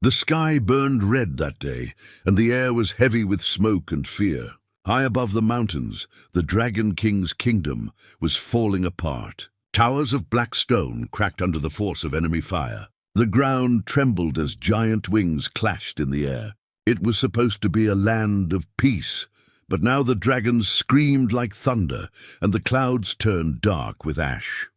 The sky burned red that day, and the air was heavy with smoke and fear. High above the mountains, the Dragon King's kingdom was falling apart. Towers of black stone cracked under the force of enemy fire. The ground trembled as giant wings clashed in the air. It was supposed to be a land of peace, but now the dragons screamed like thunder, and the clouds turned dark with ash.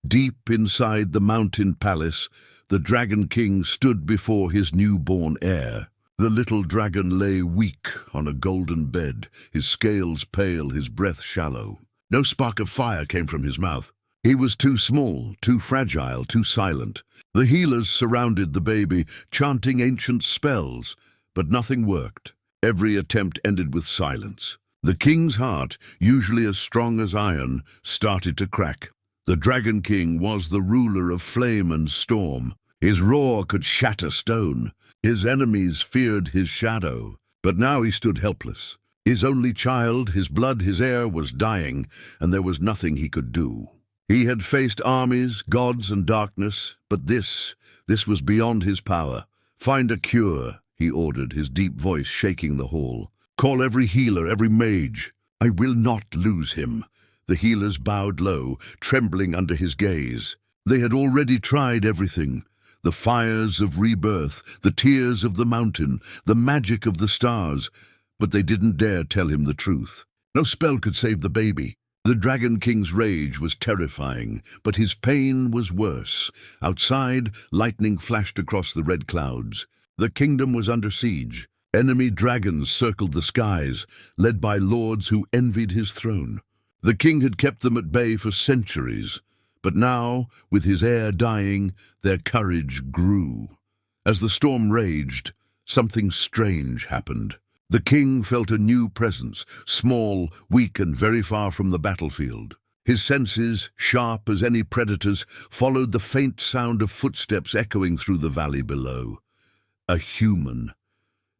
Deep inside the mountain palace, the Dragon King stood before his newborn heir. The little dragon lay weak on a golden bed, his scales pale, his breath shallow. No spark of fire came from his mouth. He was too small, too fragile, too silent. The healers surrounded the baby, chanting ancient spells, but nothing worked. Every attempt ended with silence. The king's heart, usually as strong as iron, started to crack. The Dragon King was the ruler of flame and storm. His roar could shatter stone. His enemies feared his shadow. But now he stood helpless. His only child, his blood, his heir, was dying, and there was nothing he could do. He had faced armies, gods, and darkness, but this was beyond his power. "Find a cure," he ordered, his deep voice shaking the hall. "Call every healer, every mage. I will not lose him." The healers bowed low, trembling under his gaze. They had already tried everything. The fires of rebirth, the tears of the mountain, the magic of the stars, but they didn't dare tell him the truth. No spell could save the baby. The Dragon King's rage was terrifying, but his pain was worse. Outside, lightning flashed across the red clouds. The kingdom was under siege. Enemy dragons circled the skies, led by lords who envied his throne. The king had kept them at bay for centuries, but now, with his heir dying, their courage grew. As the storm raged, something strange happened. The king felt a new presence, small, weak, and very far from the battlefield. His senses, sharp as any predator's, followed the faint sound of footsteps echoing through the valley below. A human.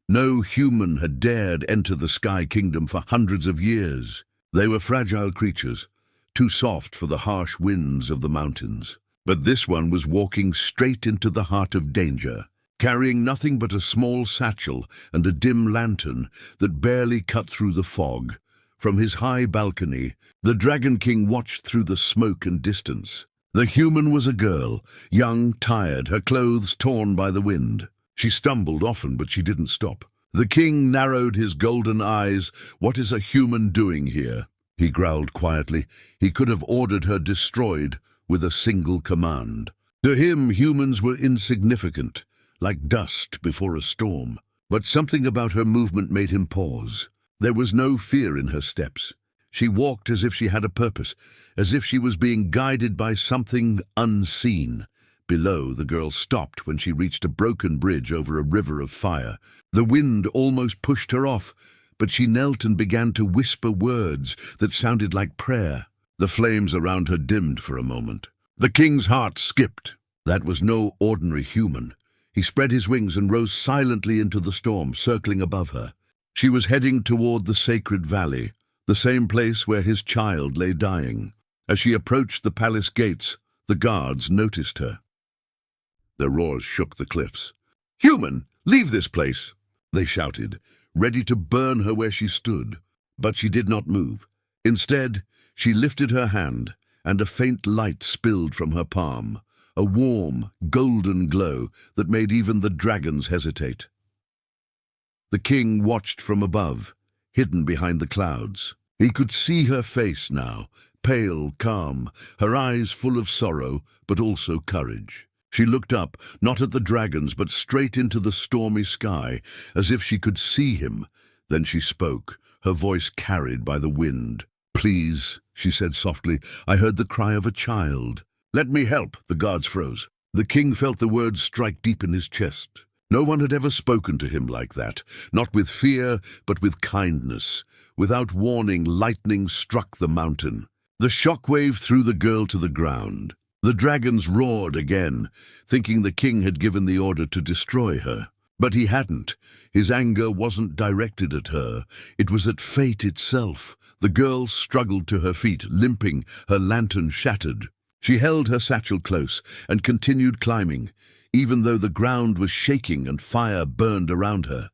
No human had dared enter the Sky Kingdom for hundreds of years. They were fragile creatures, too soft for the harsh winds of the mountains. But this one was walking straight into the heart of danger, carrying nothing but a small satchel and a dim lantern that barely cut through the fog. From his high balcony, the Dragon King watched through the smoke and distance. The human was a girl, young, tired, her clothes torn by the wind. She stumbled often, but she didn't stop. The king narrowed his golden eyes. "What is a human doing here?" he growled quietly. He could have ordered her destroyed with a single command. To him, humans were insignificant, like dust before a storm. But something about her movement made him pause. There was no fear in her steps. She walked as if she had a purpose, as if she was being guided by something unseen. Below, the girl stopped when she reached a broken bridge over a river of fire. The wind almost pushed her off, but she knelt and began to whisper words that sounded like prayer. The flames around her dimmed for a moment. The king's heart skipped. That was no ordinary human. He spread his wings and rose silently into the storm, circling above her. She was heading toward the sacred valley, the same place where his child lay dying. As she approached the palace gates, the guards noticed her. Their roars shook the cliffs. "Human, leave this place!" they shouted, ready to burn her where she stood. But she did not move. Instead, she lifted her hand, and a faint light spilled from her palm, a warm, golden glow that made even the dragons hesitate. The king watched from above, hidden behind the clouds. He could see her face now, pale, calm, her eyes full of sorrow, but also courage. She looked up, not at the dragons, but straight into the stormy sky, as if she could see him. Then she spoke, her voice carried by the wind. "Please," she said softly, "I heard the cry of a child." "Let me help," the guards froze. The king felt the words strike deep in his chest. No one had ever spoken to him like that, not with fear, but with kindness. Without warning, lightning struck the mountain. The shockwave threw the girl to the ground. The dragons roared again, thinking the king had given the order to destroy her. But he hadn't. His anger wasn't directed at her. It was at fate itself. The girl struggled to her feet, limping, her lantern shattered. She held her satchel close and continued climbing, even though the ground was shaking and fire burned around her.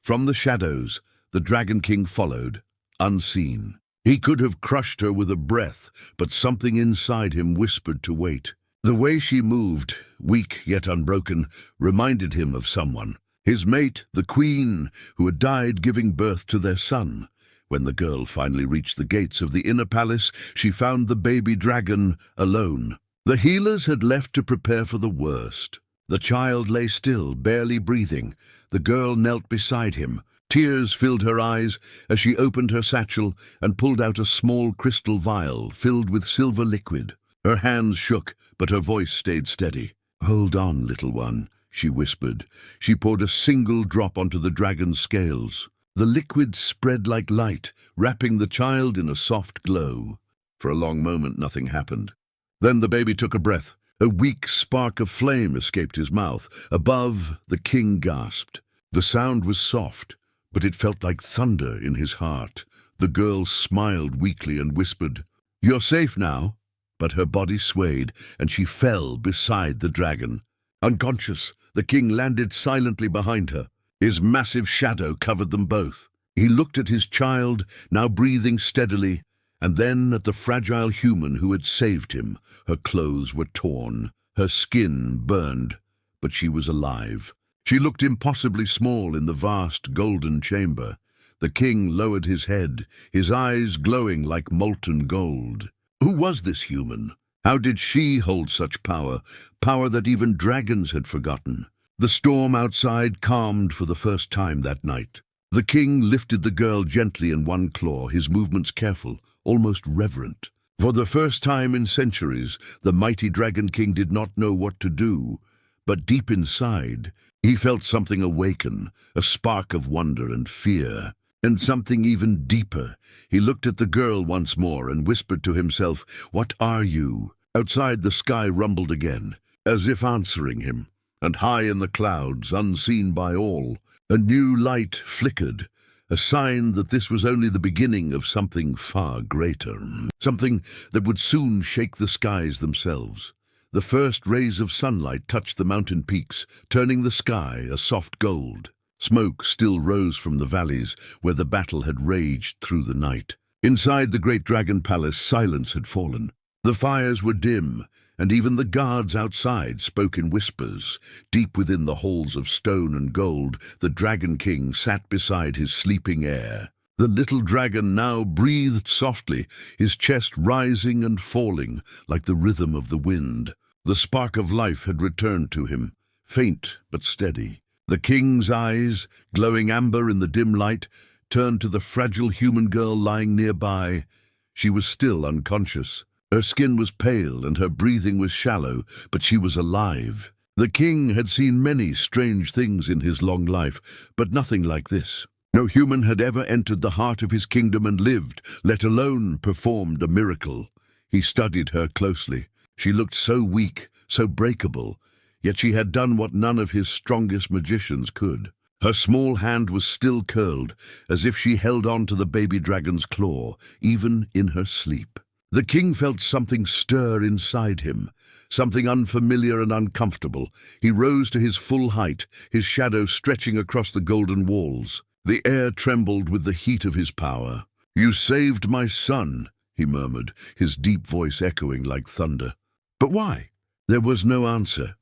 From the shadows, the Dragon King followed, unseen. He could have crushed her with a breath, but something inside him whispered to wait. The way she moved, weak yet unbroken, reminded him of someone. His mate, the queen, who had died giving birth to their son. When the girl finally reached the gates of the inner palace, she found the baby dragon alone. The healers had left to prepare for the worst. The child lay still, barely breathing. The girl knelt beside him. Tears filled her eyes as she opened her satchel and pulled out a small crystal vial filled with silver liquid. Her hands shook, but her voice stayed steady. "Hold on, little one," she whispered. She poured a single drop onto the dragon's scales. The liquid spread like light, wrapping the child in a soft glow. For a long moment, nothing happened. Then the baby took a breath. A weak spark of flame escaped his mouth. Above, the king gasped. The sound was soft, but it felt like thunder in his heart. The girl smiled weakly and whispered, "You're safe now." But her body swayed, and she fell beside the dragon. Unconscious, the king landed silently behind her. His massive shadow covered them both. He looked at his child, now breathing steadily, and then at the fragile human who had saved him. Her clothes were torn, her skin burned, but she was alive. She looked impossibly small in the vast golden chamber. The king lowered his head, his eyes glowing like molten gold. Who was this human? How did she hold such power, power that even dragons had forgotten? The storm outside calmed for the first time that night. The king lifted the girl gently in one claw, his movements careful, almost reverent. For the first time in centuries, the mighty Dragon King did not know what to do, but deep inside, he felt something awaken, a spark of wonder and fear. And something even deeper. He looked at the girl once more and whispered to himself, "What are you?" Outside, the sky rumbled again, as if answering him. And high in the clouds, unseen by all, a new light flickered, a sign that this was only the beginning of something far greater, something that would soon shake the skies themselves. The first rays of sunlight touched the mountain peaks, turning the sky a soft gold. Smoke still rose from the valleys where the battle had raged through the night. Inside the great dragon palace, silence had fallen. The fires were dim, and even the guards outside spoke in whispers. Deep within the halls of stone and gold, the Dragon King sat beside his sleeping heir. The little dragon now breathed softly, his chest rising and falling like the rhythm of the wind. The spark of life had returned to him, faint but steady. The king's eyes, glowing amber in the dim light, turned to the fragile human girl lying nearby. She was still unconscious. Her skin was pale and her breathing was shallow, but she was alive. The king had seen many strange things in his long life, but nothing like this. No human had ever entered the heart of his kingdom and lived, let alone performed a miracle. He studied her closely. She looked so weak, so breakable, yet she had done what none of his strongest magicians could. Her small hand was still curled, as if she held on to the baby dragon's claw, even in her sleep. The king felt something stir inside him, something unfamiliar and uncomfortable. He rose to his full height, his shadow stretching across the golden walls. The air trembled with the heat of his power. "You saved my son," he murmured, his deep voice echoing like thunder. "But why?" There was no answer.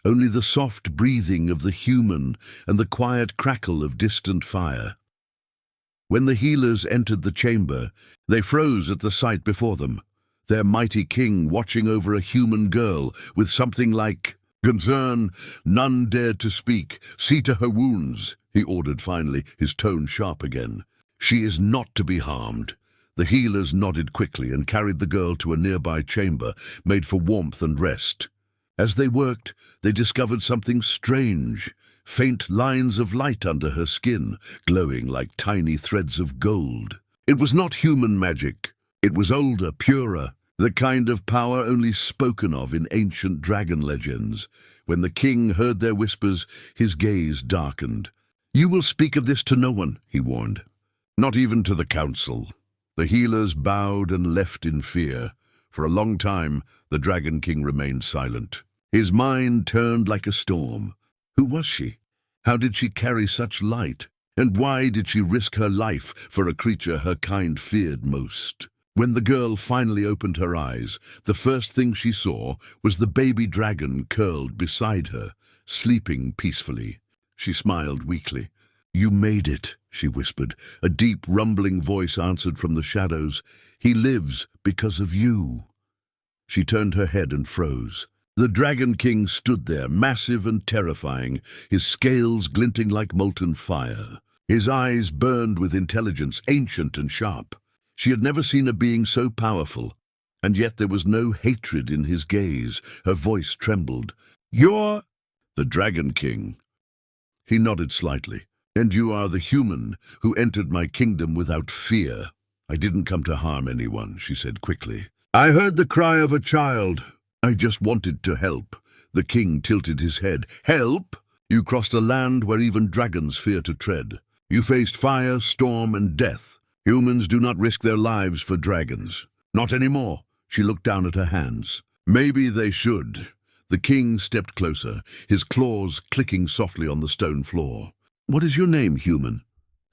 Only the soft breathing of the human and the quiet crackle of distant fire. When the healers entered the chamber, they froze at the sight before them, their mighty king watching over a human girl with something like concern. None dared to speak. "See to her wounds," he ordered finally, his tone sharp again. "She is not to be harmed." The healers nodded quickly and carried the girl to a nearby chamber made for warmth and rest. As they worked, they discovered something strange. Faint lines of light under her skin, glowing like tiny threads of gold. It was not human magic. It was older, purer, the kind of power only spoken of in ancient dragon legends. When the king heard their whispers, his gaze darkened. "You will speak of this to no one," he warned. "Not even to the council." The healers bowed and left in fear. For a long time, the Dragon King remained silent. His mind turned like a storm. Who was she? How did she carry such light? And why did she risk her life for a creature her kind feared most? When the girl finally opened her eyes, the first thing she saw was the baby dragon curled beside her, sleeping peacefully. She smiled weakly. "You made it," she whispered. A deep, rumbling voice answered from the shadows. "He lives because of you." She turned her head and froze. The Dragon King stood there, massive and terrifying, his scales glinting like molten fire. His eyes burned with intelligence, ancient and sharp. She had never seen a being so powerful, and yet there was no hatred in his gaze. Her voice trembled. "You're the Dragon King." He nodded slightly. "And you are the human who entered my kingdom without fear." "I didn't come to harm anyone," she said quickly. "I heard the cry of a child. I just wanted to help." The king tilted his head. "Help? You crossed a land where even dragons fear to tread. You faced fire, storm, and death. Humans do not risk their lives for dragons. Not anymore." She looked down at her hands. "Maybe they should." The king stepped closer, his claws clicking softly on the stone floor. "What is your name, human?"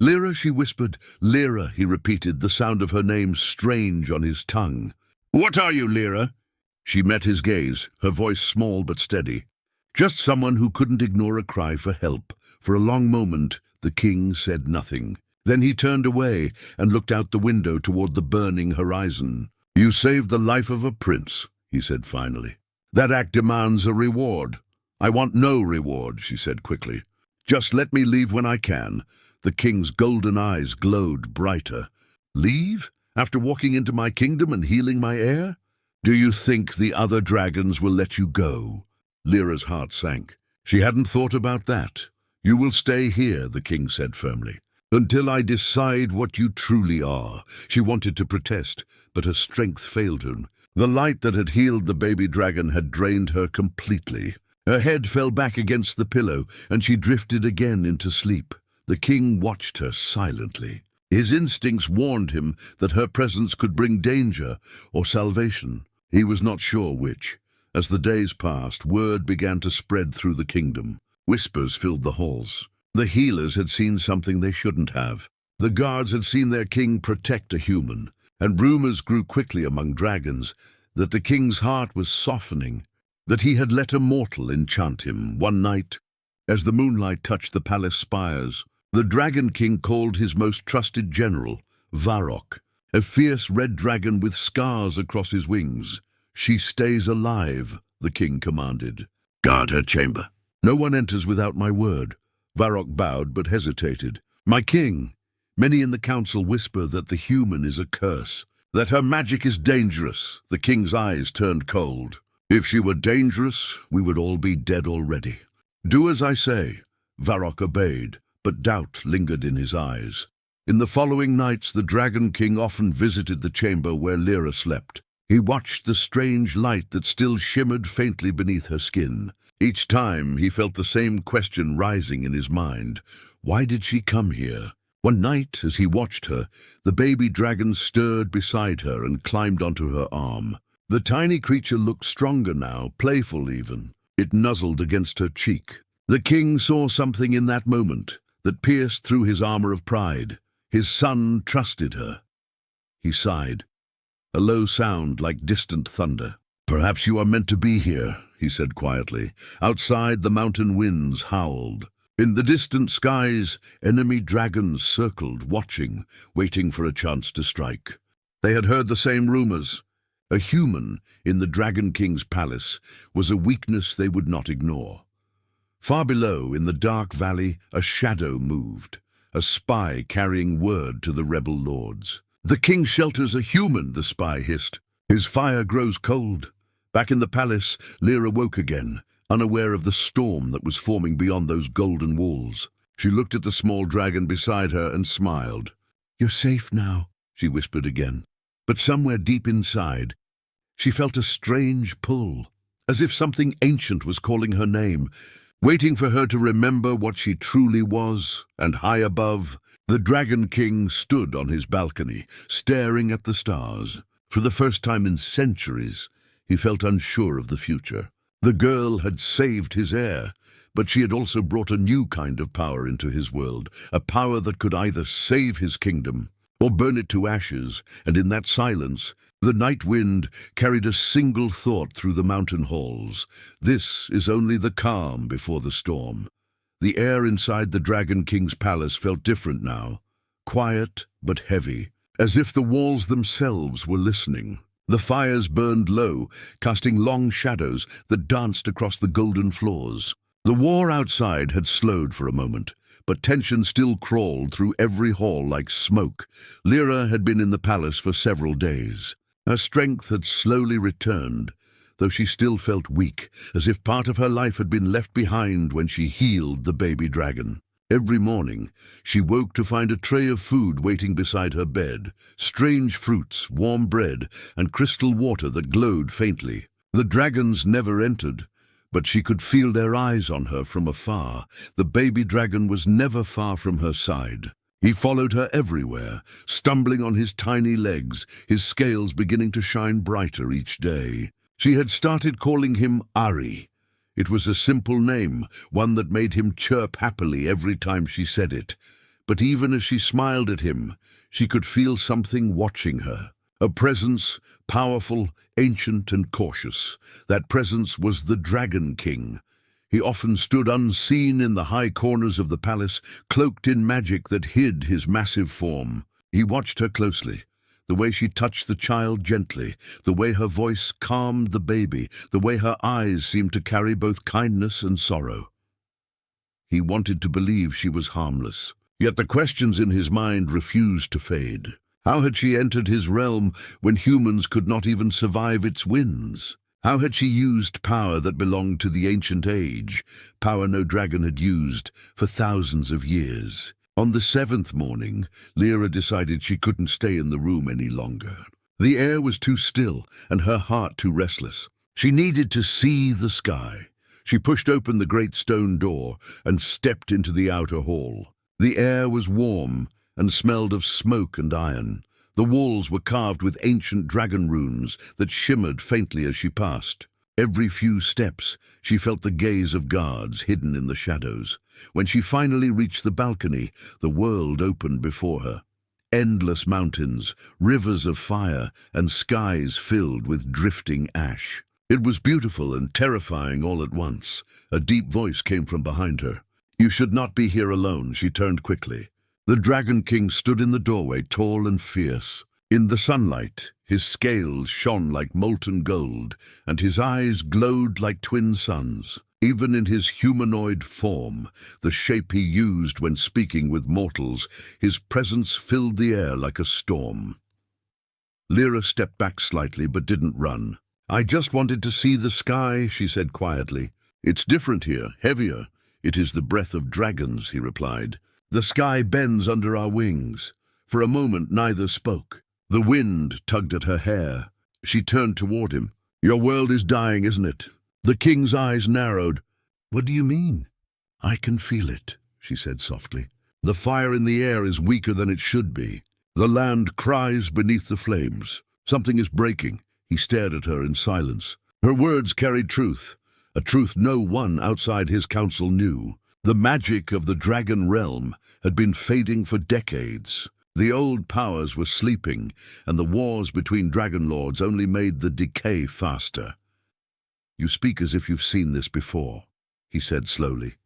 "Lyra," she whispered. "Lyra," he repeated, the sound of her name strange on his tongue. "What are you, Lyra?" She met his gaze, her voice small but steady. "Just someone who couldn't ignore a cry for help." For a long moment, the king said nothing. Then he turned away and looked out the window toward the burning horizon. "You saved the life of a prince," he said finally. "That act demands a reward." "I want no reward," she said quickly. "Just let me leave when I can." The king's golden eyes glowed brighter. "Leave? After walking into my kingdom and healing my heir? Do you think the other dragons will let you go?" Lyra's heart sank. She hadn't thought about that. "You will stay here," the king said firmly, "until I decide what you truly are." She wanted to protest, but her strength failed her. The light that had healed the baby dragon had drained her completely. Her head fell back against the pillow, and she drifted again into sleep. The king watched her silently. His instincts warned him that her presence could bring danger or salvation. He was not sure which. As the days passed, word began to spread through the kingdom. Whispers filled the halls. The healers had seen something they shouldn't have. The guards had seen their king protect a human, and rumors grew quickly among dragons that the king's heart was softening, that he had let a mortal enchant him. One night, as the moonlight touched the palace spires, the Dragon King called his most trusted general, Varrock, a fierce red dragon with scars across his wings. "She stays alive," the king commanded. "Guard her chamber. No one enters without my word." Varrock bowed but hesitated. "My king, many in the council whisper that the human is a curse, that her magic is dangerous." The king's eyes turned cold. "If she were dangerous, we would all be dead already." "Do as I say." Varrock obeyed, but doubt lingered in his eyes. In the following nights, the Dragon King often visited the chamber where Lyra slept. He watched the strange light that still shimmered faintly beneath her skin. Each time, he felt the same question rising in his mind. Why did she come here? One night, as he watched her, the baby dragon stirred beside her and climbed onto her arm. The tiny creature looked stronger now, playful even. It nuzzled against her cheek. The king saw something in that moment that pierced through his armor of pride. His son trusted her. He sighed, a low sound like distant thunder. "Perhaps you are meant to be here," he said quietly. Outside, the mountain winds howled. In the distant skies, enemy dragons circled, watching, waiting for a chance to strike. They had heard the same rumors. A human in the Dragon King's palace was a weakness they would not ignore. Far below, in the dark valley, a shadow moved, a spy carrying word to the rebel lords. "The king shelters a human," the spy hissed. "His fire grows cold." Back in the palace, Lyra woke again, unaware of the storm that was forming beyond those golden walls. She looked at the small dragon beside her and smiled. "You're safe now," she whispered again. But somewhere deep inside, she felt a strange pull, as if something ancient was calling her name, waiting for her to remember what she truly was. And high above, the Dragon King stood on his balcony, staring at the stars. For the first time in centuries, he felt unsure of the future. The girl had saved his heir, but she had also brought a new kind of power into his world, a power that could either save his kingdom or burn it to ashes, and in that silence, the night wind carried a single thought through the mountain halls. This is only the calm before the storm. The air inside the Dragon King's palace felt different now, quiet but heavy, as if the walls themselves were listening. The fires burned low, casting long shadows that danced across the golden floors. The war outside had slowed for a moment, but tension still crawled through every hall like smoke. Lyra had been in the palace for several days. Her strength had slowly returned, though she still felt weak, as if part of her life had been left behind when she healed the baby dragon. Every morning, she woke to find a tray of food waiting beside her bed, strange fruits, warm bread, and crystal water that glowed faintly. The dragons never entered, but she could feel their eyes on her from afar. The baby dragon was never far from her side. He followed her everywhere, stumbling on his tiny legs, his scales beginning to shine brighter each day. She had started calling him Ari. It was a simple name, one that made him chirp happily every time she said it. But even as she smiled at him, she could feel something watching her. A presence, powerful, ancient, and cautious. That presence was the Dragon King. He often stood unseen in the high corners of the palace, cloaked in magic that hid his massive form. He watched her closely. The way she touched the child gently, the way her voice calmed the baby, the way her eyes seemed to carry both kindness and sorrow. He wanted to believe she was harmless, yet the questions in his mind refused to fade. How had she entered his realm when humans could not even survive its winds? How had she used power that belonged to the ancient age, power no dragon had used for thousands of years? On the 7th morning, Lyra decided she couldn't stay in the room any longer. The air was too still and her heart too restless. She needed to see the sky. She pushed open the great stone door and stepped into the outer hall. The air was warm and smelled of smoke and iron. The walls were carved with ancient dragon runes that shimmered faintly as she passed. Every few steps, she felt the gaze of guards hidden in the shadows. When she finally reached the balcony, the world opened before her. Endless mountains, rivers of fire, and skies filled with drifting ash. It was beautiful and terrifying all at once. A deep voice came from behind her. "You should not be here alone," she turned quickly. The Dragon King stood in the doorway, tall and fierce. In the sunlight, his scales shone like molten gold, and his eyes glowed like twin suns. Even in his humanoid form, the shape he used when speaking with mortals, his presence filled the air like a storm. Lyra stepped back slightly but didn't run. "I just wanted to see the sky," she said quietly. "It's different here, heavier. It is the breath of dragons," he replied. "The sky bends under our wings." For a moment neither spoke. The wind tugged at her hair. She turned toward him. "Your world is dying, isn't it?" The king's eyes narrowed. "What do you mean?" "I can feel it," she said softly. "The fire in the air is weaker than it should be. The land cries beneath the flames. Something is breaking." He stared at her in silence. Her words carried truth, a truth no one outside his council knew. The magic of the dragon realm had been fading for decades. The old powers were sleeping, and the wars between dragon lords only made the decay faster. "You speak as if you've seen this before," he said slowly.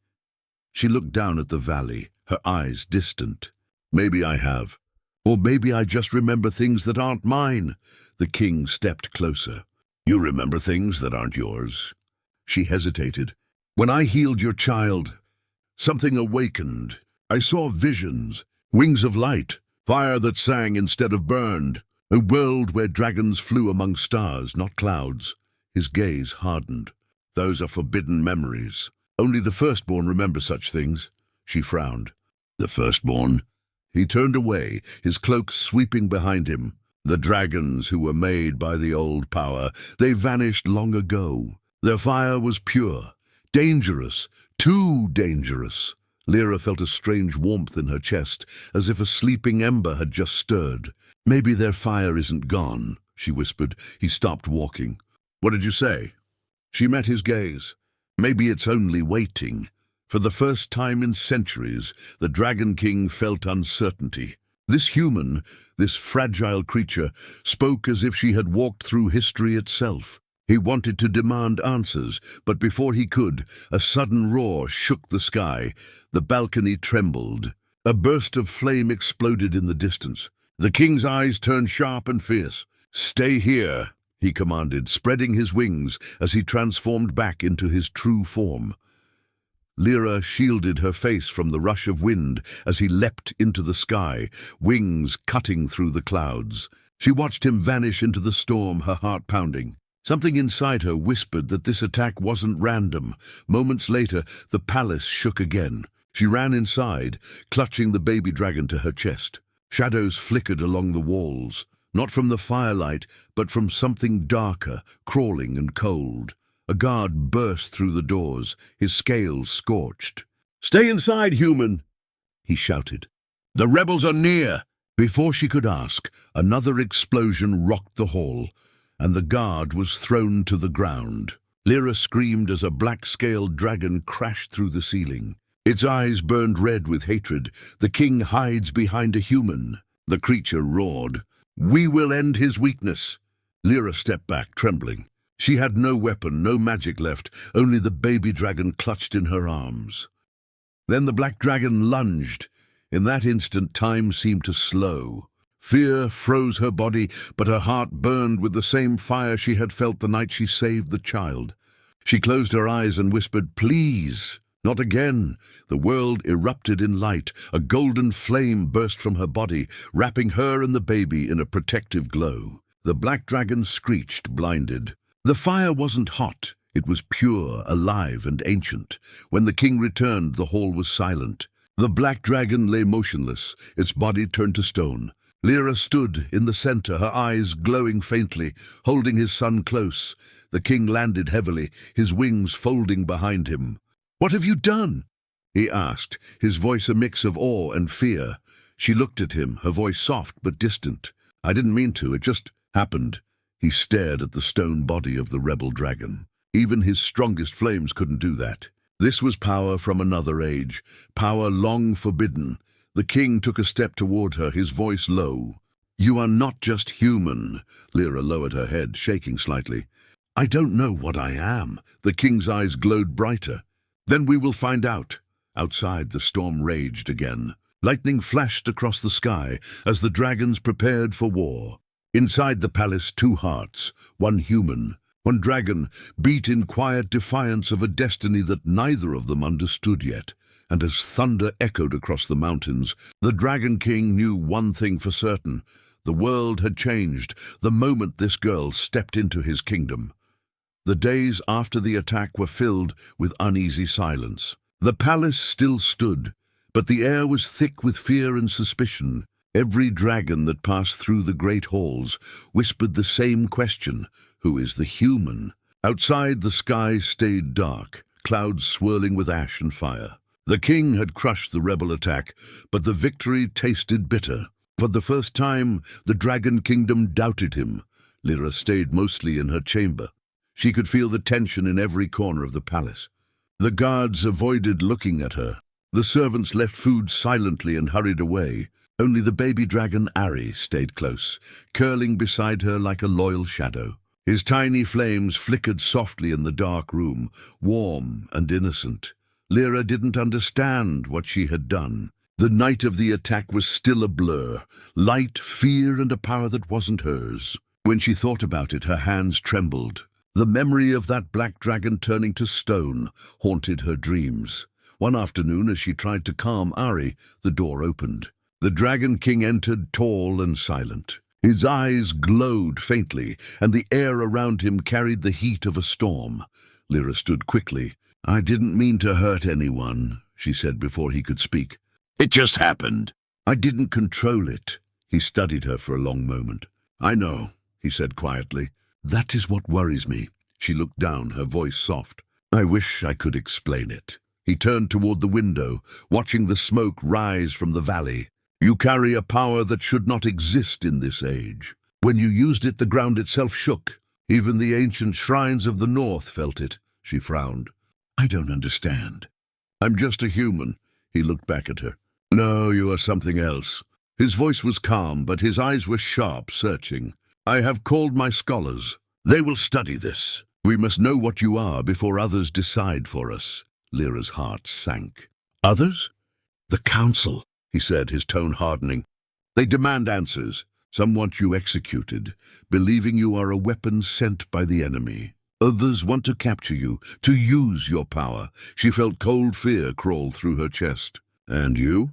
She looked down at the valley, her eyes distant. "Maybe I have. Or maybe I just remember things that aren't mine." The king stepped closer. "You remember things that aren't yours." She hesitated. "When I healed your child, something awakened. I saw visions, wings of light, fire that sang instead of burned, a world where dragons flew among stars, not clouds." His gaze hardened. "Those are forbidden memories. Only the firstborn remember such things." She frowned. "The firstborn?" He turned away, his cloak sweeping behind him. "The dragons who were made by the old power, they vanished long ago. Their fire was pure, dangerous, too dangerous." Lyra felt a strange warmth in her chest, as if a sleeping ember had just stirred. "Maybe their fire isn't gone," she whispered. He stopped walking. "What did you say?" She met his gaze. Maybe it's only waiting. For the first time in centuries, the Dragon King felt uncertainty. This human, this fragile creature, spoke as if she had walked through history itself. He wanted to demand answers, but before he could, a sudden roar shook the sky. The balcony trembled. A burst of flame exploded in the distance. The king's eyes turned sharp and fierce. "Stay here," he commanded, spreading his wings as he transformed back into his true form. Lyra shielded her face from the rush of wind as he leapt into the sky, wings cutting through the clouds. She watched him vanish into the storm, her heart pounding. Something inside her whispered that this attack wasn't random. Moments later, the palace shook again. She ran inside, clutching the baby dragon to her chest. Shadows flickered along the walls, not from the firelight, but from something darker, crawling and cold. A guard burst through the doors, his scales scorched. "Stay inside, human!" he shouted. "The rebels are near!" Before she could ask, another explosion rocked the hall, and the guard was thrown to the ground. Lyra screamed as a black-scaled dragon crashed through the ceiling. Its eyes burned red with hatred. "The king hides behind a human." The creature roared. "We will end his weakness." Lyra stepped back, trembling. She had no weapon, no magic left, only the baby dragon clutched in her arms. Then the black dragon lunged. In that instant, time seemed to slow. Fear froze her body, but her heart burned with the same fire she had felt the night she saved the child. She closed her eyes and whispered, "Please, not again." The world erupted in light. A golden flame burst from her body, wrapping her and the baby in a protective glow. The black dragon screeched, blinded. The fire wasn't hot. It was pure, alive, and ancient. When the king returned, the hall was silent. The black dragon lay motionless, its body turned to stone. Lyra stood in the center, her eyes glowing faintly, holding his son close. The king landed heavily, his wings folding behind him. "What have you done?" he asked, his voice a mix of awe and fear. She looked at him, her voice soft but distant. "I didn't mean to, it just happened." He stared at the stone body of the rebel dragon. Even his strongest flames couldn't do that. This was power from another age, power long forbidden. The king took a step toward her, his voice low. "You are not just human." Lyra lowered her head, shaking slightly. "I don't know what I am." The king's eyes glowed brighter. "Then we will find out." Outside, the storm raged again. Lightning flashed across the sky as the dragons prepared for war. Inside the palace, two hearts, one human, one dragon, beat in quiet defiance of a destiny that neither of them understood yet. And as thunder echoed across the mountains, the Dragon King knew one thing for certain. The world had changed the moment this girl stepped into his kingdom. The days after the attack were filled with uneasy silence. The palace still stood, but the air was thick with fear and suspicion. Every dragon that passed through the great halls whispered the same question: who is the human? Outside, the sky stayed dark, clouds swirling with ash and fire. The king had crushed the rebel attack, but the victory tasted bitter. For the first time, the Dragon Kingdom doubted him. Lyra stayed mostly in her chamber. She could feel the tension in every corner of the palace. The guards avoided looking at her. The servants left food silently and hurried away. Only the baby dragon Heir stayed close, curling beside her like a loyal shadow. His tiny flames flickered softly in the dark room, warm and innocent. Lyra didn't understand what she had done. The night of the attack was still a blur, light, fear, and a power that wasn't hers. When she thought about it, her hands trembled. The memory of that black dragon turning to stone haunted her dreams. One afternoon, as she tried to calm Heir, the door opened. The Dragon King entered, tall and silent. His eyes glowed faintly, and the air around him carried the heat of a storm. Lyra stood quickly. "I didn't mean to hurt anyone," she said before he could speak. "It just happened." "I didn't control it." He studied her for a long moment. "I know," he said quietly. "That is what worries me." She looked down, her voice soft. "I wish I could explain it." He turned toward the window, watching the smoke rise from the valley. "You carry a power that should not exist in this age. When you used it, the ground itself shook. Even the ancient shrines of the north felt it, she frowned. I don't understand. I'm just a human. He looked back at her. No, you are something else. His voice was calm, but his eyes were sharp, searching. I have called my scholars. They will study this. We must know what you are before others decide for us. Lyra's heart sank. Others? The council, he said, his tone hardening. They demand answers. Some want you executed, believing you are a weapon sent by the enemy. Others want to capture you, to use your power. She felt cold fear crawl through her chest. And you?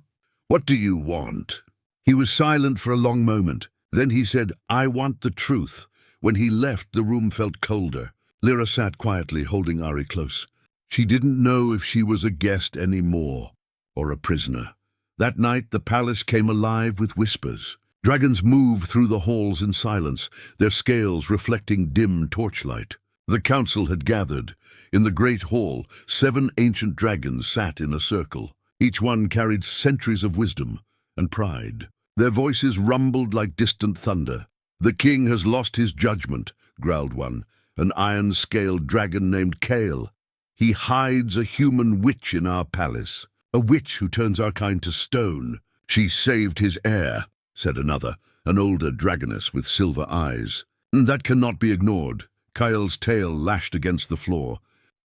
What do you want? He was silent for a long moment. Then he said, I want the truth. When he left, the room felt colder. Lyra sat quietly, holding Ari close. She didn't know if she was a guest anymore, or a prisoner. That night, the palace came alive with whispers. Dragons moved through the halls in silence, their scales reflecting dim torchlight. The council had gathered. In the great hall, 7 ancient dragons sat in a circle. Each one carried centuries of wisdom and pride. Their voices rumbled like distant thunder. The king has lost his judgment, growled one, an iron-scaled dragon named Kale. He hides a human witch in our palace, a witch who turns our kind to stone. She saved his heir, said another, an older dragoness with silver eyes. That cannot be ignored. Kyle's tail lashed against the floor.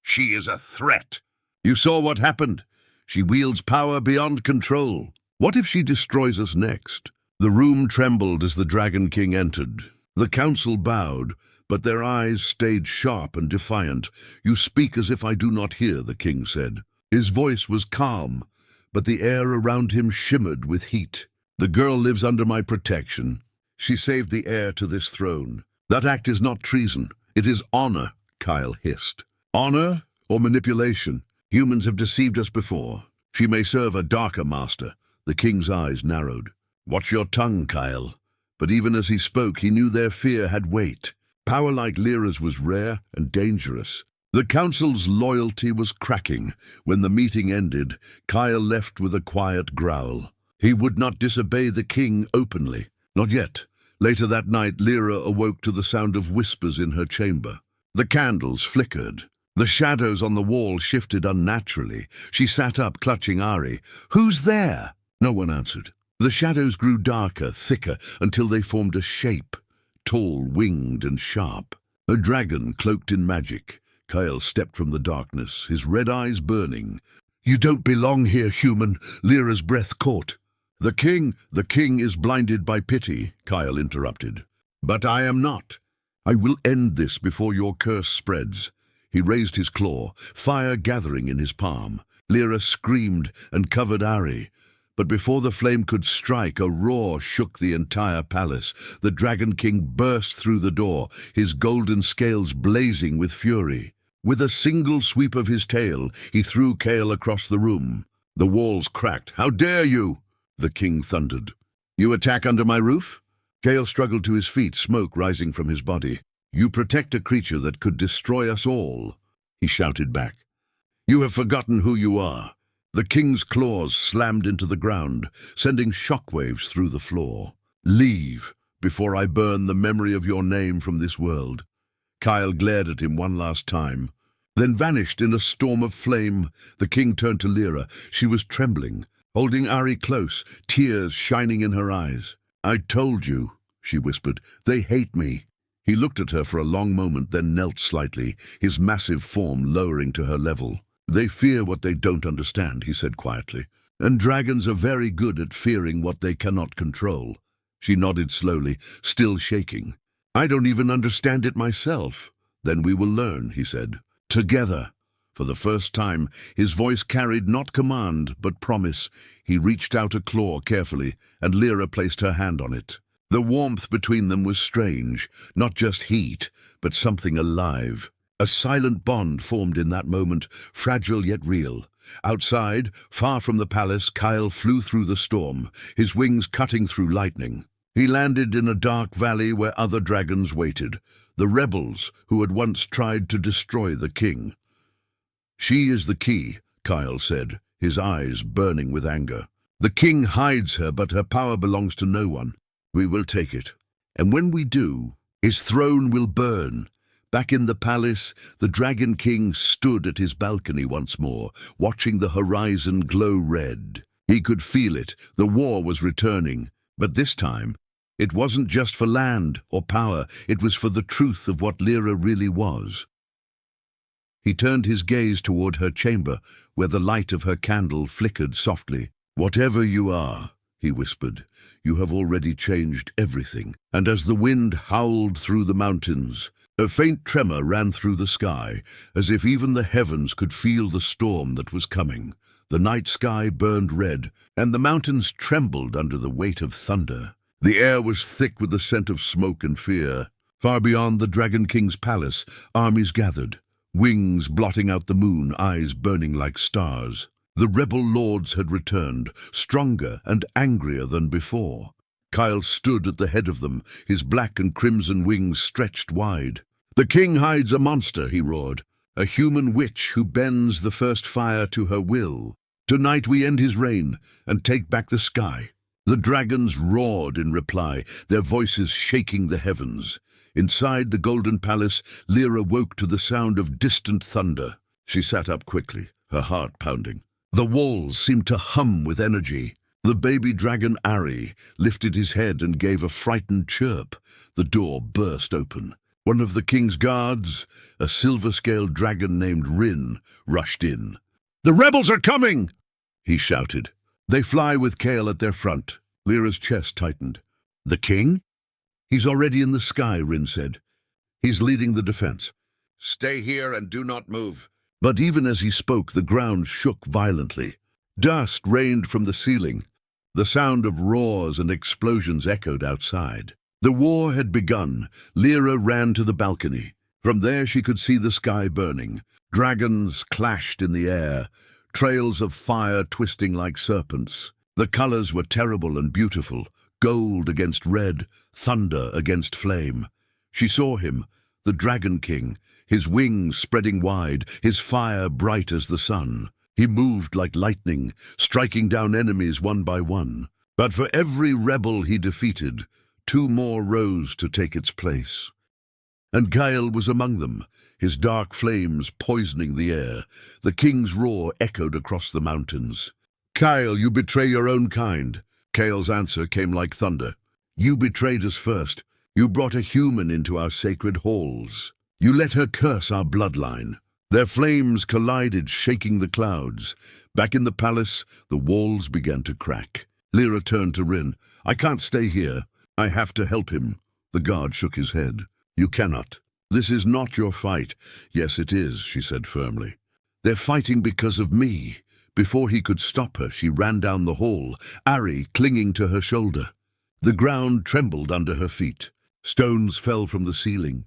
She is a threat. You saw what happened. She wields power beyond control. What if she destroys us next? The room trembled as the Dragon King entered. The council bowed, but their eyes stayed sharp and defiant. You speak as if I do not hear, the king said. His voice was calm, but the air around him shimmered with heat. The girl lives under my protection. She saved the heir to this throne. That act is not treason. It is honor, Kyle hissed. Honor or manipulation? Humans have deceived us before. She may serve a darker master. The king's eyes narrowed. Watch your tongue, Kyle. But even as he spoke, he knew their fear had weight. Power like Lyra's was rare and dangerous. The council's loyalty was cracking. When the meeting ended, Kyle left with a quiet growl. He would not disobey the king openly. Not yet. Later that night, Lyra awoke to the sound of whispers in her chamber. The candles flickered. The shadows on the wall shifted unnaturally. She sat up, clutching Ari. Who's there? No one answered. The shadows grew darker, thicker, until they formed a shape, tall, winged, and sharp. A dragon cloaked in magic. Kyle stepped from the darkness, his red eyes burning. You don't belong here, human. Lyra's breath caught. The king is blinded by pity, Kyle interrupted. But I am not. I will end this before your curse spreads. He raised his claw, fire gathering in his palm. Lyra screamed and covered Ari. But before the flame could strike, a roar shook the entire palace. The Dragon King burst through the door, his golden scales blazing with fury. With a single sweep of his tail, he threw Kale across the room. The walls cracked. How dare you? The king thundered. You attack under my roof? Kale struggled to his feet, smoke rising from his body. You protect a creature that could destroy us all, he shouted back. You have forgotten who you are. The king's claws slammed into the ground, sending shockwaves through the floor. Leave, before I burn the memory of your name from this world. Kyle glared at him one last time, then vanished in a storm of flame. The king turned to Lyra. She was trembling, holding Ari close, tears shining in her eyes. I told you, she whispered. They hate me. He looked at her for a long moment, then knelt slightly, his massive form lowering to her level. They fear what they don't understand, he said quietly. And dragons are very good at fearing what they cannot control. She nodded slowly, still shaking. I don't even understand it myself. Then we will learn, he said. Together. For the first time, his voice carried not command, but promise. He reached out a claw carefully, and Lyra placed her hand on it. The warmth between them was strange, not just heat, but something alive. A silent bond formed in that moment, fragile yet real. Outside, far from the palace, Kyle flew through the storm, his wings cutting through lightning. He landed in a dark valley where other dragons waited, the rebels who had once tried to destroy the king. She is the key, Kyle said, his eyes burning with anger. The king hides her, but her power belongs to no one. We will take it. And when we do, his throne will burn, Back in the palace, the Dragon King stood at his balcony once more, watching the horizon glow red. He could feel it. The war was returning. But this time, it wasn't just for land or power. It was for the truth of what Lyra really was. He turned his gaze toward her chamber, where the light of her candle flickered softly. "Whatever you are," he whispered, "you have already changed everything." And as the wind howled through the mountains, a faint tremor ran through the sky, as if even the heavens could feel the storm that was coming. The night sky burned red, and the mountains trembled under the weight of thunder. The air was thick with the scent of smoke and fear. Far beyond the Dragon King's palace, armies gathered, wings blotting out the moon, eyes burning like stars. The rebel lords had returned, stronger and angrier than before. Kyle stood at the head of them, his black and crimson wings stretched wide. "The king hides a monster," he roared, "a human witch who bends the first fire to her will. Tonight we end his reign and take back the sky." The dragons roared in reply, their voices shaking the heavens. Inside the golden palace, Lyra woke to the sound of distant thunder. She sat up quickly, her heart pounding. The walls seemed to hum with energy. The baby dragon Heir lifted his head and gave a frightened chirp. The door burst open. One of the king's guards, a silver-scaled dragon named Rin, rushed in. "The rebels are coming!" he shouted. "They fly with Kale at their front." Lyra's chest tightened. "The king?" "He's already in the sky," Rin said. "He's leading the defense." "Stay here and do not move." But even as he spoke, the ground shook violently. Dust rained from the ceiling. The sound of roars and explosions echoed outside. The war had begun. Lyra ran to the balcony. From there she could see the sky burning. Dragons clashed in the air, trails of fire twisting like serpents. The colors were terrible and beautiful, gold against red, thunder against flame. She saw him, the Dragon King, his wings spreading wide, his fire bright as the sun. He moved like lightning, striking down enemies one by one. But for every rebel he defeated, 2 more rose to take its place. And Kyle was among them, his dark flames poisoning the air. The king's roar echoed across the mountains. "Kyle, you betray your own kind." Kale's answer came like thunder. "You betrayed us first. You brought a human into our sacred halls. You let her curse our bloodline." Their flames collided, shaking the clouds. Back in the palace, the walls began to crack. Lyra turned to Rin. "I can't stay here. I have to help him." The guard shook his head. "You cannot. This is not your fight." "Yes, it is," she said firmly. "They're fighting because of me." Before he could stop her, she ran down the hall, Heir clinging to her shoulder. The ground trembled under her feet. Stones fell from the ceiling.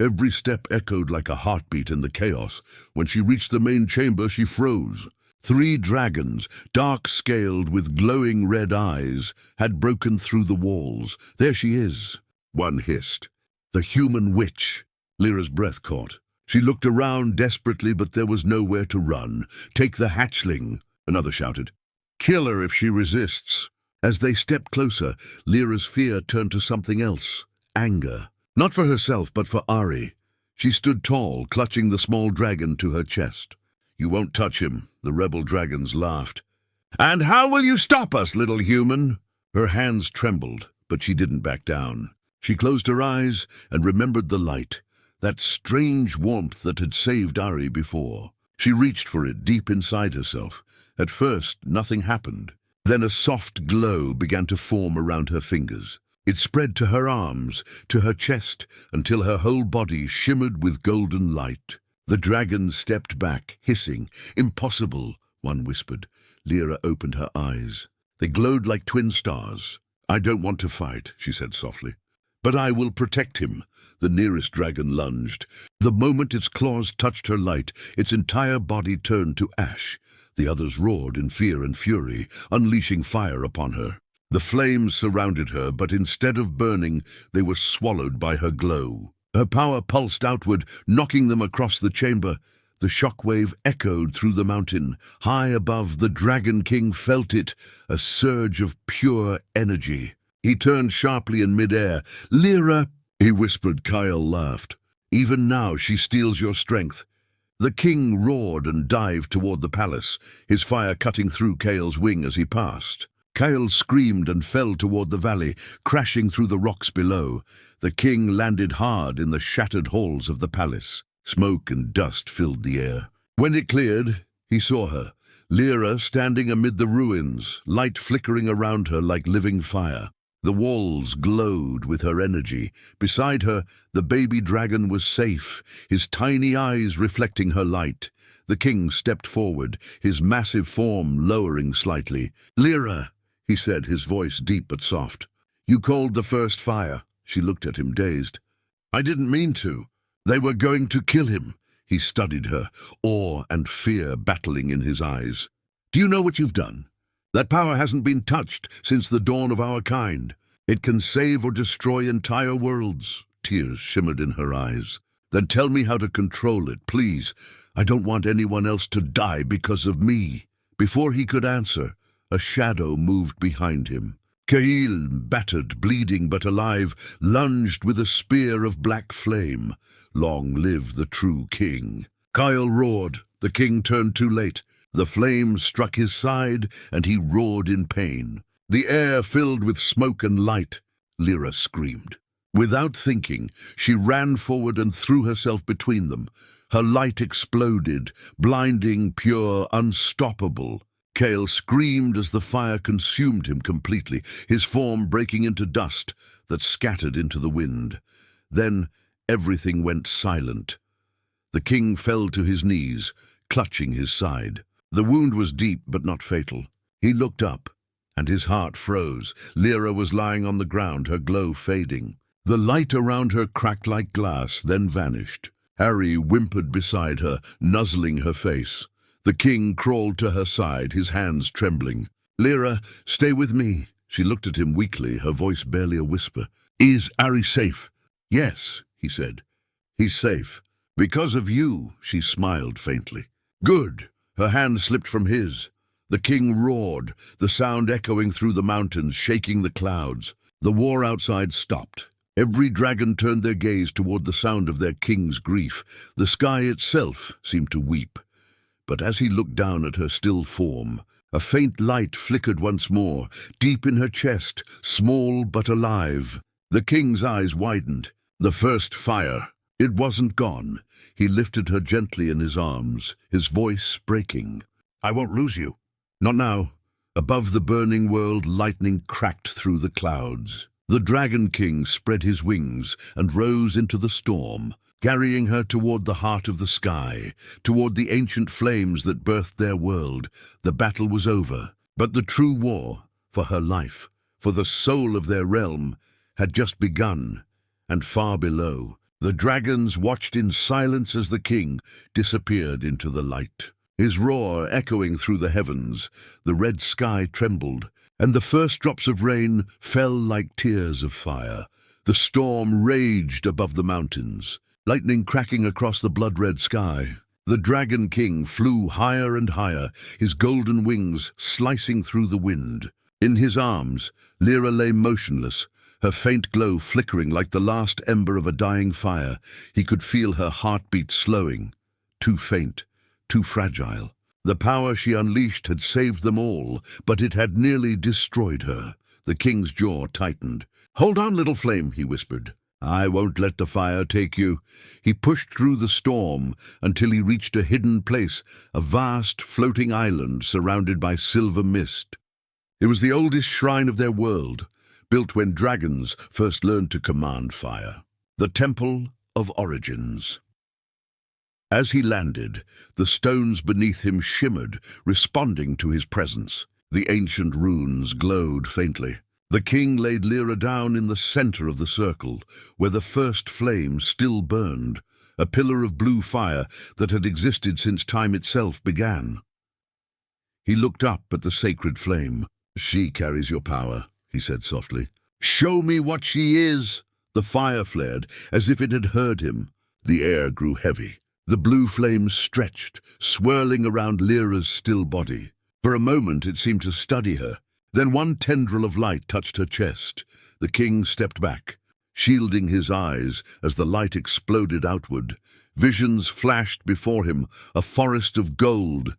Every step echoed like a heartbeat in the chaos. When she reached the main chamber, she froze. 3 dragons, dark-scaled with glowing red eyes, had broken through the walls. "There she is," one hissed. "The human witch." Lyra's breath caught. She looked around desperately, but there was nowhere to run. "Take the hatchling," another shouted. "Kill her if she resists." As they stepped closer, Lyra's fear turned to something else, anger. Not for herself, but for Heir. She stood tall, clutching the small dragon to her chest. "You won't touch him," the rebel dragons laughed. "And how will you stop us, little human?" Her hands trembled, but she didn't back down. She closed her eyes and remembered the light, that strange warmth that had saved Heir before. She reached for it deep inside herself. At first, nothing happened. Then a soft glow began to form around her fingers. It spread to her arms, to her chest, until her whole body shimmered with golden light. The dragons stepped back, hissing. "Impossible," one whispered. Lyra opened her eyes. They glowed like twin stars. "I don't want to fight," she said softly. "But I will protect him." The nearest dragon lunged. The moment its claws touched her light, its entire body turned to ash. The others roared in fear and fury, unleashing fire upon her. The flames surrounded her, but instead of burning, they were swallowed by her glow. Her power pulsed outward, knocking them across the chamber. The shockwave echoed through the mountain. High above, the Dragon King felt it, a surge of pure energy. He turned sharply in midair. "Lyra!" he whispered. Kyle laughed. Even now she steals your strength." The king roared and dived toward the palace, his fire cutting through Kale's wing as he passed. Kale screamed and fell toward the valley, crashing through the rocks below. The king landed hard in the shattered halls of the palace. Smoke and dust filled the air. When it cleared, he saw her, Lyra standing amid the ruins, light flickering around her like living fire. The walls glowed with her energy. Beside her, the baby dragon was safe, his tiny eyes reflecting her light. The king stepped forward, his massive form lowering slightly. "Lyra," he said, his voice deep but soft. "You called the first fire." She looked at him, dazed. "I didn't mean to. They were going to kill him." He studied her, awe and fear battling in his eyes. "Do you know what you've done? That power hasn't been touched since the dawn of our kind. It can save or destroy entire worlds." Tears shimmered in her eyes. "Then tell me how to control it, please. I don't want anyone else to die because of me." Before he could answer, a shadow moved behind him. Kael, battered, bleeding but alive, lunged with a spear of black flame. Long live the true king. Kyle roared. The king turned too late. The flame struck his side, and he roared in pain. The air filled with smoke and light. Lyra screamed. Without thinking, she ran forward and threw herself between them. Her light exploded, blinding, pure, unstoppable. Kale screamed as the fire consumed him completely, his form breaking into dust that scattered into the wind. Then everything went silent. The king fell to his knees, clutching his side. The wound was deep but not fatal. He looked up, and his heart froze. Lyra was lying on the ground, her glow fading. The light around her cracked like glass, then vanished. Harry whimpered beside her, nuzzling her face. The king crawled to her side, his hands trembling. "Lyra, stay with me." She looked at him weakly, her voice barely a whisper. "Is Harry safe?" "Yes," he said. "He's safe. Because of you," she smiled faintly. "Good." Her hand slipped from his. The king roared, the sound echoing through the mountains, shaking the clouds. The war outside stopped. Every dragon turned their gaze toward the sound of their king's grief. The sky itself seemed to weep. But as he looked down at her still form, a faint light flickered once more, deep in her chest, small but alive. The king's eyes widened. The first fire. It wasn't gone. He lifted her gently in his arms, his voice breaking. "I won't lose you." "Not now." Above the burning world, lightning cracked through the clouds. The Dragon King spread his wings and rose into the storm, carrying her toward the heart of the sky, toward the ancient flames that birthed their world. The battle was over, but the true war, for her life, for the soul of their realm, had just begun. And far below, the dragons watched in silence as the king disappeared into the light. His roar echoing through the heavens, the red sky trembled, and the first drops of rain fell like tears of fire. The storm raged above the mountains, lightning cracking across the blood-red sky. The Dragon King flew higher and higher, his golden wings slicing through the wind. In his arms, Lyra lay motionless, her faint glow flickering like the last ember of a dying fire. He could feel her heartbeat slowing. Too faint, too fragile. The power she unleashed had saved them all, but it had nearly destroyed her. The king's jaw tightened. "Hold on, little flame," he whispered. "I won't let the fire take you." He pushed through the storm until he reached a hidden place, a vast floating island surrounded by silver mist. It was the oldest shrine of their world, built when dragons first learned to command fire. The Temple of Origins. As he landed, the stones beneath him shimmered, responding to his presence. The ancient runes glowed faintly. The king laid Lyra down in the center of the circle, where the first flame still burned, a pillar of blue fire that had existed since time itself began. He looked up at the sacred flame. "She carries your power," he said softly. "Show me what she is." The fire flared, as if it had heard him. The air grew heavy. The blue flame stretched, swirling around Lyra's still body. For a moment it seemed to study her. Then one tendril of light touched her chest. The king stepped back. shielding his eyes as the light exploded outward. Visions flashed before him, a forest of gold,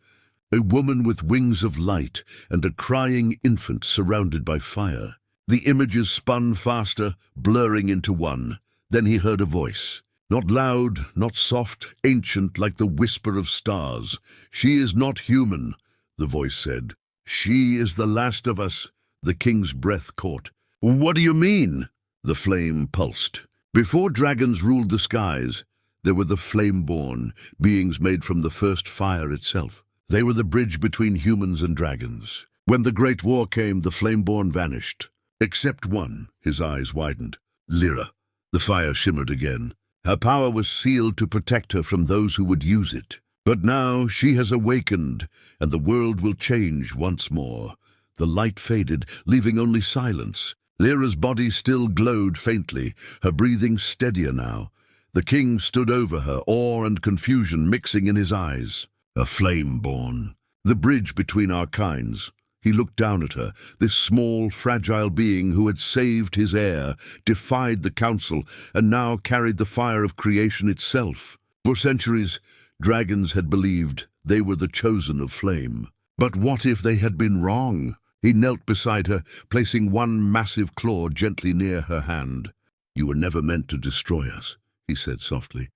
a woman with wings of light, and a crying infant surrounded by fire. The images spun faster, blurring into one. Then he heard a voice. Not loud, not soft, ancient like the whisper of stars. "She is not human," the voice said. "She is the last of us." The king's breath caught. "What do you mean?" The flame pulsed. Before dragons ruled the skies, there were the flame-born, beings made from the first fire itself. They were the bridge between humans and dragons. When the Great War came, the flame-born vanished. Except one. His eyes widened. Lyra. The fire shimmered again. Her power was sealed to protect her from those who would use it. But now she has awakened, and the world will change once more. The light faded, leaving only silence. Lyra's body still glowed faintly, her breathing steadier now. The king stood over her, awe and confusion mixing in his eyes. A flame born. The bridge between our kinds. He looked down at her, this small, fragile being who had saved his heir, defied the council, and now carried the fire of creation itself. For centuries, dragons had believed they were the chosen of flame. But what if they had been wrong? He knelt beside her, placing one massive claw gently near her hand. "You were never meant to destroy us," he said softly.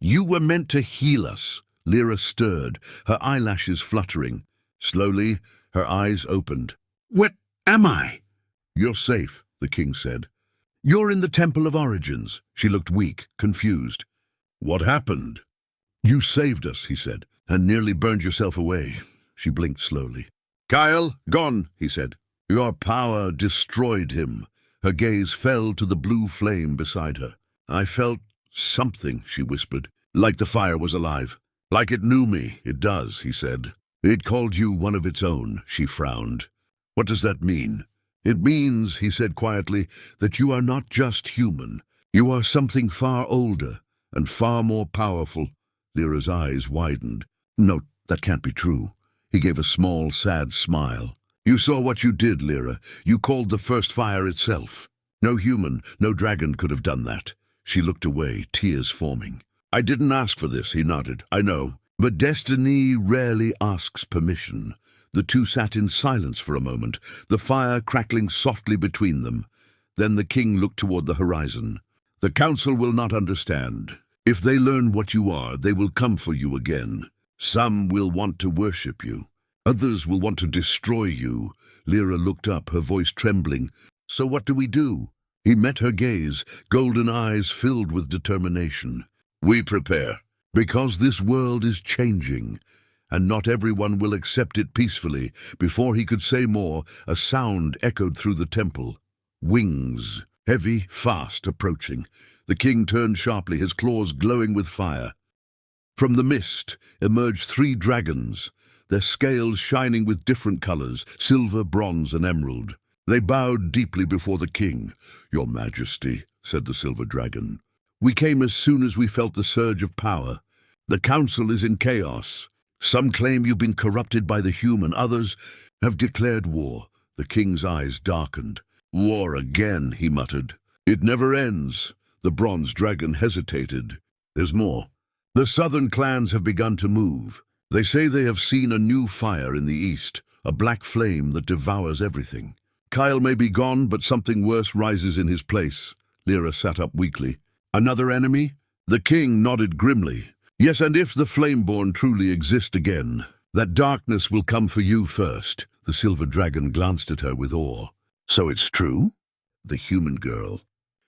"You were meant to heal us." Lyra stirred, her eyelashes fluttering. Slowly, her eyes opened. "What am I?" "You're safe," the king said. "You're in the Temple of Origins." She looked weak, confused. "What happened?" "You saved us," he said, "and nearly burned yourself away." She blinked slowly. "Kyle, gone," he said. "Your power destroyed him." Her gaze fell to the blue flame beside her. "I felt something," she whispered, "like the fire was alive. Like it knew me." "It does," he said. "It called you one of its own," she frowned. "What does that mean?" "It means," he said quietly, "that you are not just human. You are something far older and far more powerful." Lyra's eyes widened. "No, that can't be true." He gave a small, sad smile. "You saw what you did, Lyra. You called the first fire itself. No human, no dragon could have done that." She looked away, tears forming. "I didn't ask for this," he nodded. "I know. But destiny rarely asks permission." The two sat in silence for a moment, the fire crackling softly between them. Then the king looked toward the horizon. "The council will not understand. If they learn what you are, they will come for you again. Some will want to worship you. Others will want to destroy you." Lyra looked up, her voice trembling. "So what do we do?" He met her gaze, golden eyes filled with determination. "We prepare. Because this world is changing, and not everyone will accept it peacefully." Before he could say more, a sound echoed through the temple. Wings, heavy, fast, approaching. The king turned sharply, his claws glowing with fire. From the mist emerged 3 dragons, their scales shining with different colors, silver, bronze, and emerald. They bowed deeply before the king. "Your Majesty," said the silver dragon, "we came as soon as we felt the surge of power. The council is in chaos. Some claim you've been corrupted by the human, others have declared war." The king's eyes darkened. "War again," he muttered. "It never ends." The bronze dragon hesitated. "There's more. The southern clans have begun to move. They say they have seen a new fire in the east, a black flame that devours everything. Kyle may be gone, but something worse rises in his place." Lyra sat up weakly. "Another enemy?" The king nodded grimly. "Yes, and if the Flameborn truly exist again, that darkness will come for you first." The silver dragon glanced at her with awe. "So it's true?" "The human girl.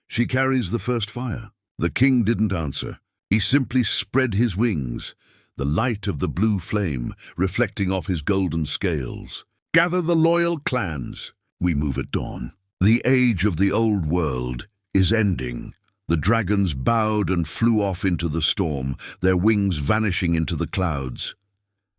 She carries the first fire." The king didn't answer. He simply spread his wings, the light of the blue flame reflecting off his golden scales. "Gather the loyal clans. We move at dawn. The age of the old world is ending." The dragons bowed and flew off into the storm, their wings vanishing into the clouds.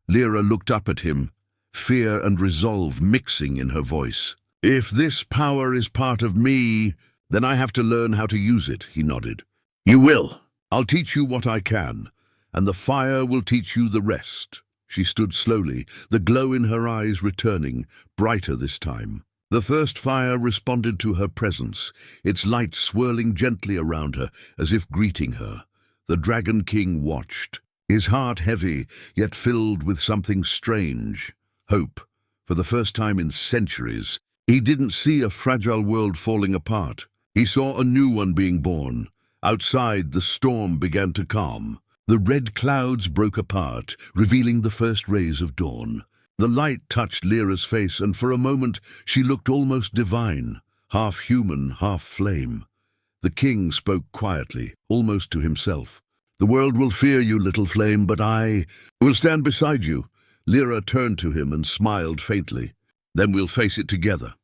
Lyra looked up at him, fear and resolve mixing in her voice. "If this power is part of me, then I have to learn how to use it," he nodded. "You will. I'll teach you what I can, and the fire will teach you the rest." She stood slowly, the glow in her eyes returning, brighter this time. The first fire responded to her presence, its light swirling gently around her as if greeting her. The Dragon King watched, his heart heavy, yet filled with something strange. Hope. For the first time in centuries, he didn't see a fragile world falling apart. He saw a new one being born. Outside, the storm began to calm. The red clouds broke apart, revealing the first rays of dawn. The light touched Lyra's face, and for a moment she looked almost divine, half human, half flame. The king spoke quietly, almost to himself. "The world will fear you, little flame, but I will stand beside you." Lyra turned to him and smiled faintly. "Then we'll face it together."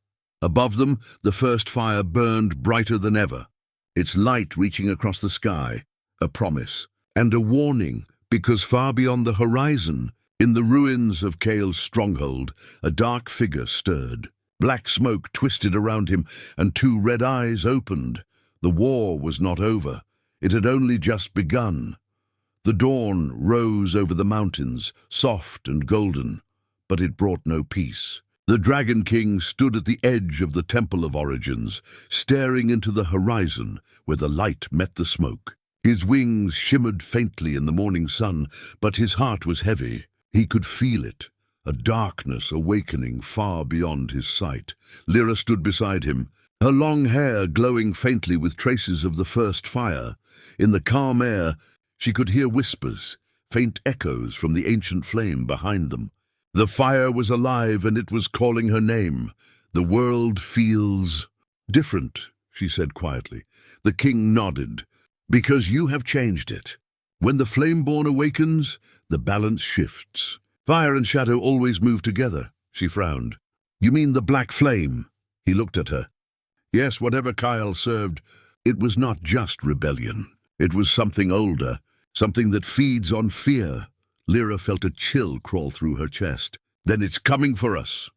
Above them, the first fire burned brighter than ever, its light reaching across the sky, a promise and a warning, because far beyond the horizon, in the ruins of Kale's stronghold, a dark figure stirred. Black smoke twisted around him, and two red eyes opened. The war was not over. It had only just begun. The dawn rose over the mountains, soft and golden, but it brought no peace. The Dragon King stood at the edge of the Temple of Origins, staring into the horizon where the light met the smoke. His wings shimmered faintly in the morning sun, but his heart was heavy. He could feel it, a darkness awakening far beyond his sight. Lyra stood beside him, her long hair glowing faintly with traces of the first fire. In the calm air, she could hear whispers, faint echoes from the ancient flame behind them. The fire was alive, and it was calling her name. "The world feels different," she said quietly. The king nodded. "Because you have changed it. When the Flameborn awakens, the balance shifts. Fire and shadow always move together," she frowned. "You mean the black flame?" He looked at her. "Yes, whatever Kyle served, it was not just rebellion. It was something older, something that feeds on fear." Lyra felt a chill crawl through her chest. "Then it's coming for us."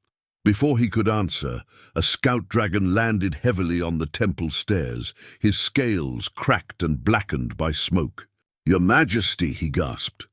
Before he could answer, a scout dragon landed heavily on the temple stairs, his scales cracked and blackened by smoke. "Your Majesty," he gasped.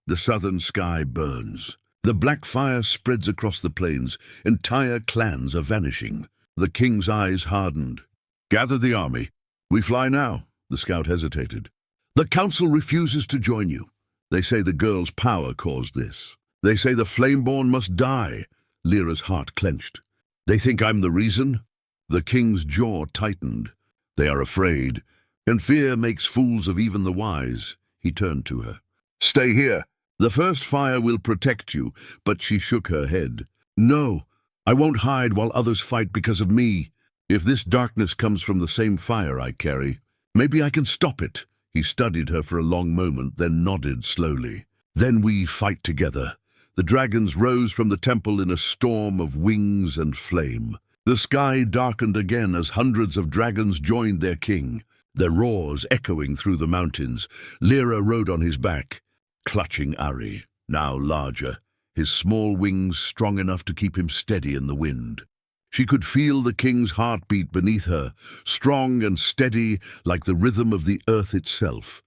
The southern sky burns. The black fire spreads across the plains. Entire clans are vanishing. The king's eyes hardened. "Gather the army. We fly now." The scout hesitated. "The council refuses to join you. They say the girl's power caused this. They say the Flameborn must die." Lyra's heart clenched. "They think I'm the reason?" The king's jaw tightened. "They are afraid, and fear makes fools of even the wise." He turned to her. "Stay here. The first fire will protect you." But she shook her head. "No, I won't hide while others fight because of me. If this darkness comes from the same fire I carry, maybe I can stop it." He studied her for a long moment, then nodded slowly. "Then we fight together." The dragons rose from the temple in a storm of wings and flame. The sky darkened again as hundreds of dragons joined their king, their roars echoing through the mountains. Lyra rode on his back, clutching Ari, now larger, his small wings strong enough to keep him steady in the wind. She could feel the king's heartbeat beneath her, strong and steady like the rhythm of the earth itself.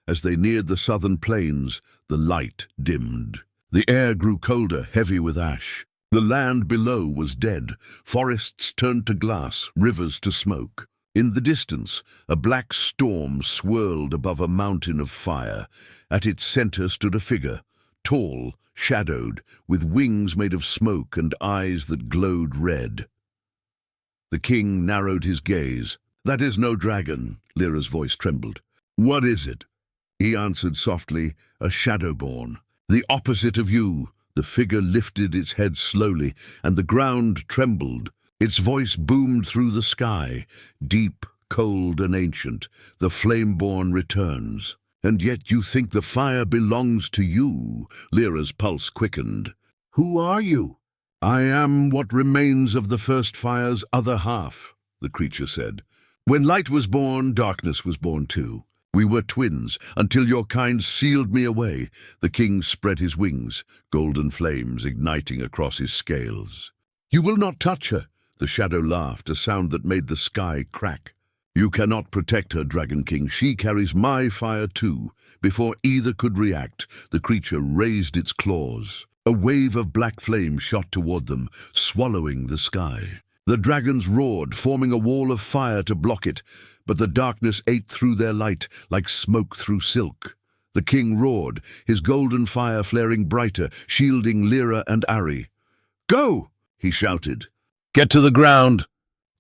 As they neared the southern plains, the light dimmed. The air grew colder, heavy with ash. The land below was dead. Forests turned to glass, rivers to smoke. In the distance, a black storm swirled above a mountain of fire. At its center stood a figure, tall, shadowed, with wings made of smoke and eyes that glowed red. The king narrowed his gaze. "That is no dragon," Lyra's voice trembled. "What is it?" He answered softly, "A shadowborn. The opposite of you." The figure lifted its head slowly, and the ground trembled. Its voice boomed through the sky, deep, cold, and ancient. "The Flameborn returns. And yet you think the fire belongs to you." Lyra's pulse quickened. "Who are you?" "I am what remains of the first fire's other half," the creature said. "When light was born, darkness was born too. We were twins, until your kind sealed me away." The king spread his wings, golden flames igniting across his scales. "You will not touch her." The shadow laughed, a sound that made the sky crack. "You cannot protect her, Dragon King. She carries my fire too." Before either could react, the creature raised its claws. A wave of black flame shot toward them, swallowing the sky. The dragons roared, forming a wall of fire to block it, but the darkness ate through their light like smoke through silk. The king roared, his golden fire flaring brighter, shielding Lyra and Ari. "Go!" he shouted. "Get to the ground!"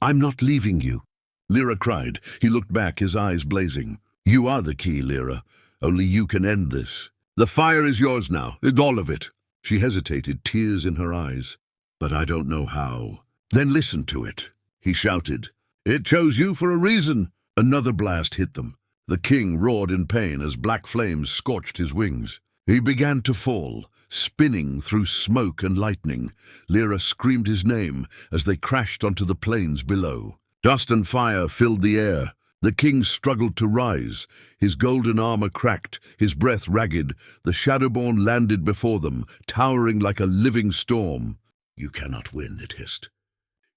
"I'm not leaving you," Lyra cried. He looked back, his eyes blazing. "You are the key, Lyra. Only you can end this. The fire is yours now, all of it." She hesitated, tears in her eyes. "But I don't know how." "Then listen to it," he shouted. "It chose you for a reason." Another blast hit them. The king roared in pain as black flames scorched his wings. He began to fall, spinning through smoke and lightning. Lyra screamed his name as they crashed onto the plains below. Dust and fire filled the air. The king struggled to rise. His golden armor cracked, his breath ragged. The Shadowborn landed before them, towering like a living storm. "You cannot win," it hissed.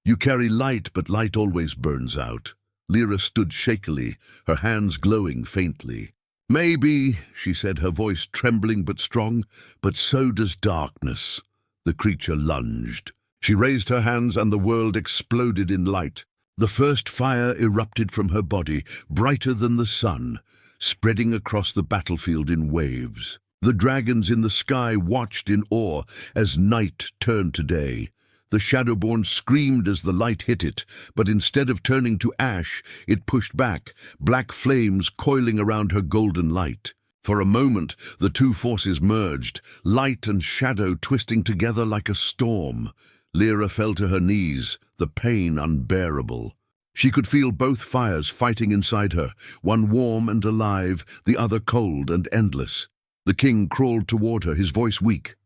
"You carry light, but light always burns out." Lyra stood shakily, her hands glowing faintly. "Maybe," she said, her voice trembling but strong, "but so does darkness." The creature lunged. She raised her hands and the world exploded in light. The first fire erupted from her body, brighter than the sun, spreading across the battlefield in waves. The dragons in the sky watched in awe as night turned to day. The Shadowborn screamed as the light hit it, but instead of turning to ash, it pushed back, black flames coiling around her golden light. For a moment, the two forces merged, light and shadow twisting together like a storm. Lyra fell to her knees, the pain unbearable. She could feel both fires fighting inside her, one warm and alive, the other cold and endless. The king crawled toward her, his voice weak.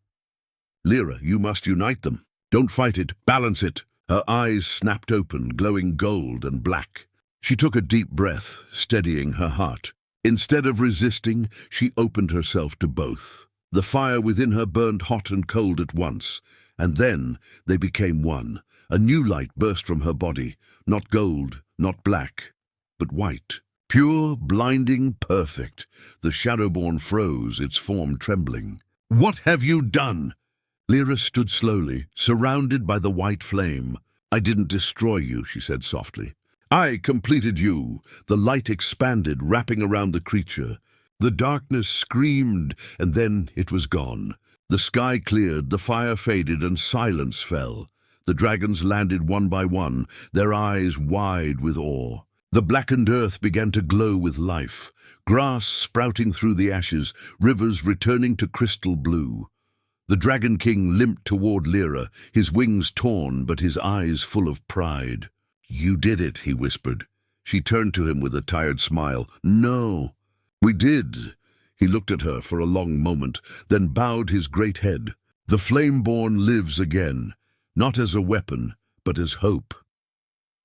"Lyra, you must unite them. Don't fight it, balance it." Her eyes snapped open, glowing gold and black. She took a deep breath, steadying her heart. Instead of resisting, she opened herself to both. The fire within her burned hot and cold at once, and then they became one. A new light burst from her body, not gold, not black, but white. Pure, blinding, perfect. The Shadowborn froze, its form trembling. "What have you done?" Lyra stood slowly, surrounded by the white flame. "I didn't destroy you," she said softly. "I completed you." The light expanded, wrapping around the creature. The darkness screamed, and then it was gone. The sky cleared, the fire faded, and silence fell. The dragons landed one by one, their eyes wide with awe. The blackened earth began to glow with life, grass sprouting through the ashes, rivers returning to crystal blue. The Dragon King limped toward Lyra, his wings torn but his eyes full of pride. "You did it," he whispered. She turned to him with a tired smile. "No." "We did." He looked at her for a long moment, then bowed his great head. "The Flameborn lives again, not as a weapon, but as hope."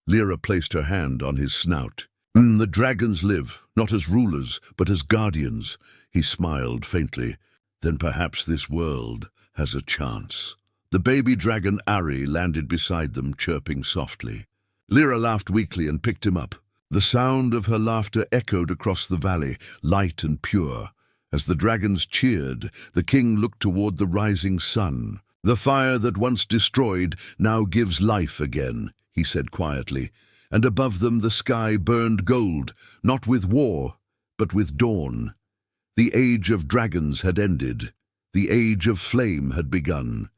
Lyra placed her hand on his snout. "The dragons live, not as rulers, but as guardians." He smiled faintly. "Then perhaps this world has a chance." The baby dragon Ari landed beside them, chirping softly. Lyra laughed weakly and picked him up. The sound of her laughter echoed across the valley, light and pure. As the dragons cheered, the king looked toward the rising sun. "The fire that once destroyed now gives life again," he said quietly, and above them the sky burned gold, not with war, but with dawn. The age of dragons had ended. The age of flame had begun.